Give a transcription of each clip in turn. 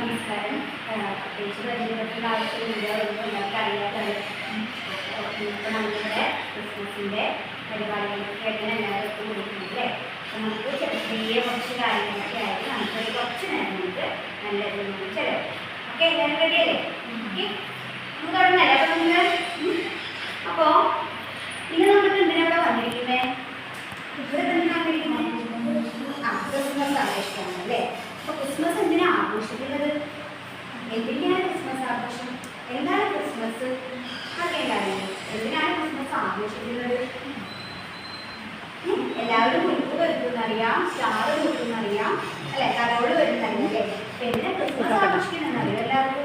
നമസ്കാരം. പ്രത്യേകിച്ച് പരിചയപ്പെടേണ്ട ആവശ്യമില്ല. എല്ലാവർക്കും അറിയാത്തത് നമ്മളുടെ ക്രിസ്മസിൻ്റെ പരിപാടികളൊക്കെ ആയിട്ട് എല്ലാവർക്കും കൊടുക്കുന്നില്ലേ. അപ്പം നമുക്ക് ചെറിയ കുറച്ച് കാര്യങ്ങളൊക്കെ ആയിട്ട് നമുക്ക് കുറച്ച് നേരം നമുക്ക് നല്ലൊരു ചിലവ്. ഓക്കെ, എല്ലാവരും റെഡിയല്ലേ? ഓക്കെ, നമുക്ക് തുടങ്ങല്ലേ? അപ്പം നിങ്ങൾ അപ്പോൾ ഇന്ന് നമുക്ക് എന്തിനാണ് വന്നിരിക്കുന്നത്? ഇവിടെ എന്തിനാണ് വന്നിരിക്കുന്നത്? ക്രിസ്മസ് ആഘോഷിക്കാണ് അല്ലേ. അപ്പോൾ ക്രിസ്മസ് എന്തിനാണ് ആഘോഷിക്കുന്നത്? എന്തിനാണ് ക്രിസ്മസ് ആഘോഷം? എന്താണ് ക്രിസ്മസ്? ഒക്കെ ഉണ്ടായിരുന്നു. എന്തിനാണ് ക്രിസ്മസ് ആഘോഷിക്കുന്നത്? എല്ലാവരും മുൻപ് വരുത്തുന്നറിയാം, സ്റ്റാർ വരുത്തുന്നറിയാം അല്ലെ, കരോട് വരുന്നറിയാം. എന്തിനാ ക്രിസ്മസ് ആഘോഷിക്കുന്നറിയാം എല്ലാവർക്കും?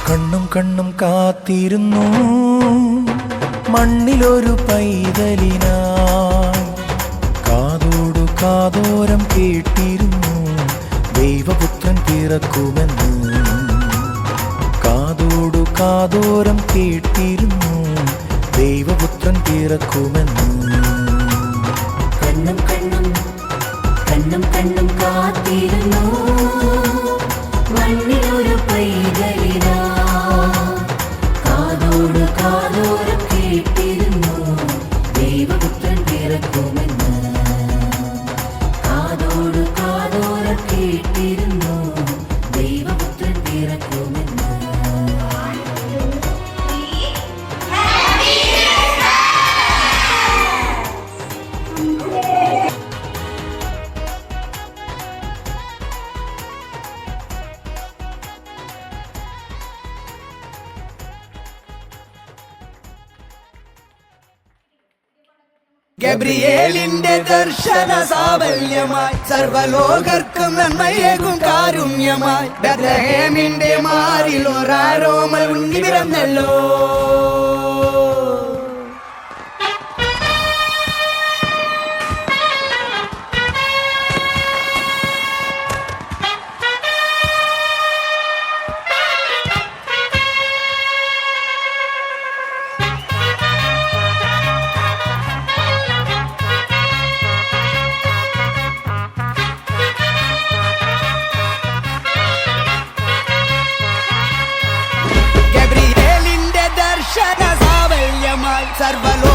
കണ്ണും കണ്ണും കാത്തിരുന്നു മണ്ണിലൊരു പൈതലിനായി, കാതോടു കാതോരം കേട്ടിരുന്നു ദൈവപുത്രൻ പിറക്കുമെന്ന്. കാതോടു കാതോരം കേട്ടിരുന്നു ദൈവപുത്രൻ പിറക്കുമെന്ന്. കണ്ണും കണ്ണും കണ്ണും കണ്ണും കാത്തിരുന്നു മണ്ണിലൊരു പൈതലിനാ, കാതോട് കാതോരം കേട്ടിരുന്നു ദൈവപുത്രൻ പിറക്കുമെന്ന്. കാതോട് കാതോരം കേട്ടിരുന്നു ദൈവപുത്രൻ പിറക്കുമെന്ന്. ഗബ്രിയേലിന്റെ ദർശന സാഫല്യമായി, സർവലോകർക്കും നന്മയേകും കാരുണ്യമായി, ബെത്ലഹേമിന്റെ മാറിൽ ഒരാരോമൽ ഉണ്ണി പിറന്നല്ലോ. സർവ്വ